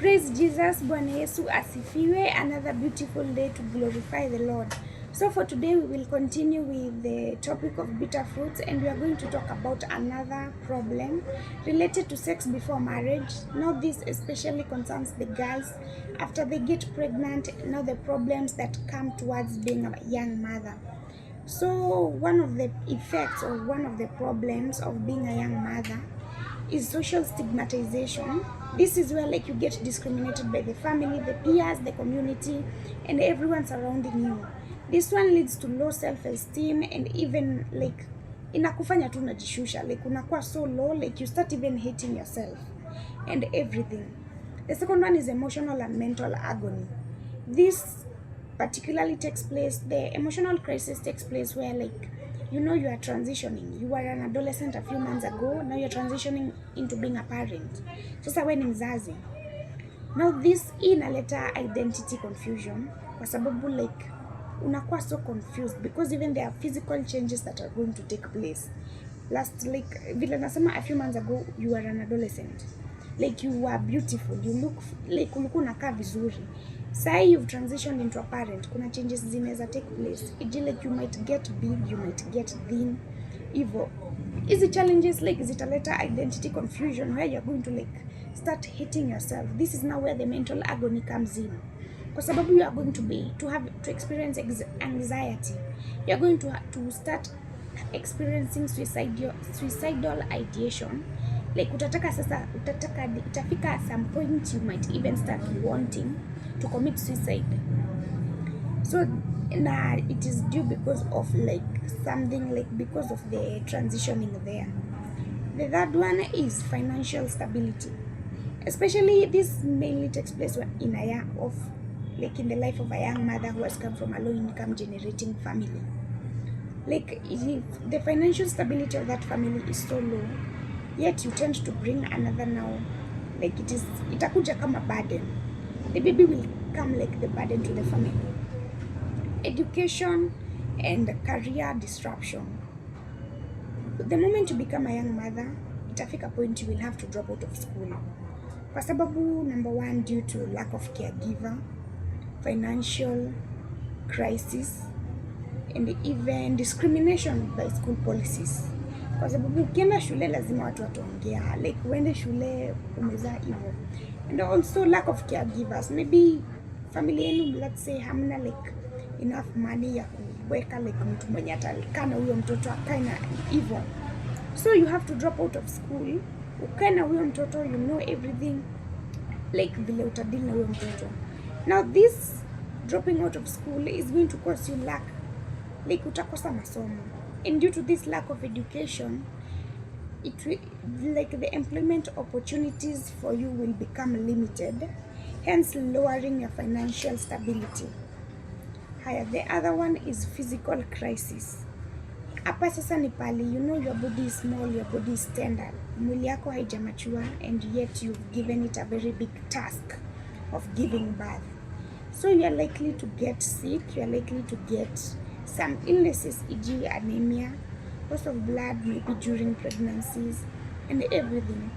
Praise Jesus, Bwana Yesu asifiwe. Another beautiful day to glorify the Lord. So for today we will continue with the topic of bitter fruits, and we are going to talk about another problem related to sex before marriage. Now this especially concerns the girls after they get pregnant, now the problems that come towards being a young mother. So one of the effects or one of the problems of being a young mother is social stigmatization. This is where like you get discriminated by the family, the peers, the community, and everyone surrounding you. This one leads to low self-esteem and even like inakufanya tu unajishusha, like unakuwa so low, like you start even hating yourself and everything. The second one is emotional and mental agony. This particularly takes place, the emotional crisis takes place where like you are transitioning. You were an adolescent a few months ago, now you're transitioning into being a parent. Sasa wewe ni mzazi. Now this inaleta identity confusion kwa sababu like unakuwa so confused because even there are physical changes that are going to take place. Last like vile nasema a few months ago you were an adolescent. Like you were beautiful, you look like ulikuwa unakaa vizuri. Say you've transitioned into a parent, kuna changes zinaweza take place. It like you might get big, you might get thin. Hivyo hizi challenges like zitaleta identity confusion where you're going to like start hating yourself. This is now where the mental agony comes in. Kwa sababu you are going to experience anxiety. You are going to start experiencing suicidal ideation. Like itafika at some point you might even start wanting to commit suicide. So it is due because of like something like because of the transitioning there. The third one is financial stability. Especially this mainly takes place in the life of a young mother who has come from a low income generating family. Like if the financial stability of that family is so low, yet you tend to bring another now, like itakuja kama burden. The baby will come like the burden to the family. Education and career disruption. The moment you become a young mother, itafika point you will have to drop out of school. Kwa sababu number one, due to lack of caregiver, financial crisis, and even discrimination by school policies. Kwa sababu ukienda shule lazima watu wataongea, like uende shule umezaa hivyo. And also lack of caregivers. Maybe family yenu, let's say hamna like enough money ya kuweka like mtu mwenye atakaa na huyo mtoto akae na hivyo. So you have to drop out of school, ukae na huyo mtoto, you know everything, like vile utadili na huyo mtoto. Now this dropping out of school is going to cause you lack, like utakosa masomo. And due to this lack of education, like the employment opportunities for you will become limited, hence lowering your financial stability. Higher. The other one is physical crisis. Hapa sasa ni pali, your body is small, your body is tender, mwili yako haijamature, and yet you've given it a very big task of giving birth. So you are likely to get sick, you are likely to get some illnesses, e.g. anemia, loss of blood maybe during pregnancies, and everything.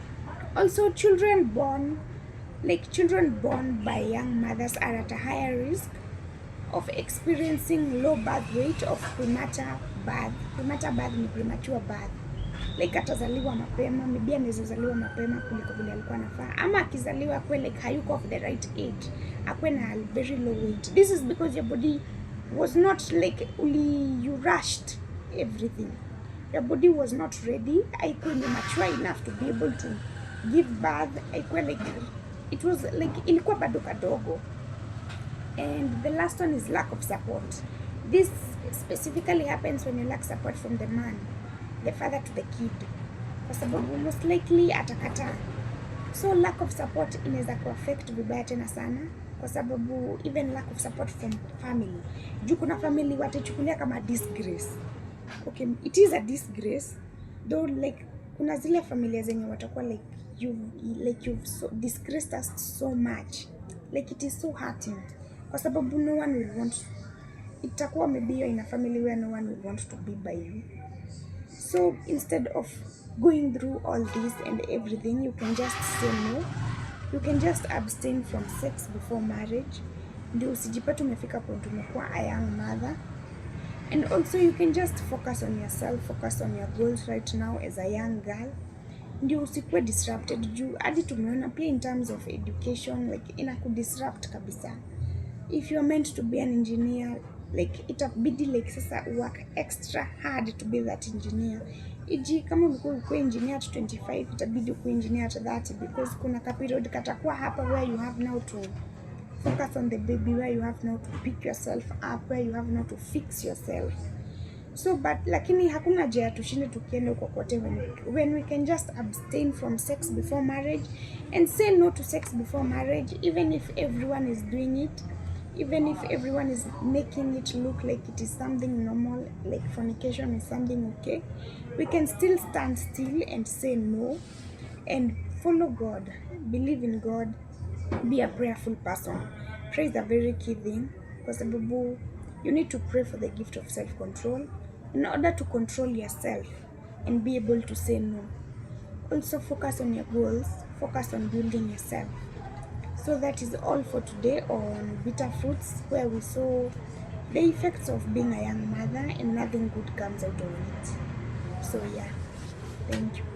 Also children born by young mothers are at a higher risk of experiencing low birth weight of premature birth. Premature birth ni premature birth. Like atazaliwa mapema, maybe anawezaliwa mapema kuliko vile alikuwa anafaa, ama akizaliwa kwa like hayuko of the right age, akwe na very low weight. This is because your body was not like you rushed everything. Your body was not ready, haikuwa mature enough to be able to give birth. Haikuwa like it was like ilikuwa bado kadogo. And the last one is lack of support. This specifically happens when you lack support from the man, the father to the kid. Kwa sababu most likely atakataa. So lack of support inaweza kuaffect vibaya tena sana. Kwa sababu even lack of support from family. Juu kuna family watachukulia kama disgrace. Okay, it is a disgrace. Though like kuna zile familia zenye watakuwa like you've so disgraced us so much. Like it is so hurting. Kwa sababu no one will want, itakuwa maybe you're in a family where no one will want to be by you. So instead of going through all this and everything, you can just say no You can just abstain from sex before marriage, ndio usijipate umefika point umekuwa a young mother. And also you can just focus on yourself, focus on your goals right now as a young girl, ndio usikuwe disrupted juu hadi tumeona pia in terms of education like inakudisrupt kabisa. If you are meant to be an engineer, like itabidi like sasa work extra hard to be that engineer. Iji kama ulikuwa engineer at 25, itabidi ukuwe engineer at 30 because kuna ka period katakuwa hapa where you have now to focus on the baby, where you have now to pick yourself up, where you have now to fix yourself. So but lakini hakuna haja ya tushinde tukienda huko kote when we can just abstain from sex before marriage and say no to sex before marriage, even if everyone is doing it, even if everyone is making it look like it is something normal, like fornication is something okay, we can still stand still and say no and follow God, believe in God, be a prayerful person. Prayer is a very key thing kwa sababu you need to pray for the gift of self-control in order to control yourself and be able to say no. Also focus on your goals, focus on building yourself. So that is all for today on bitter fruits, where we saw the effects of being a young mother and nothing good comes out of it. So yeah, thank you.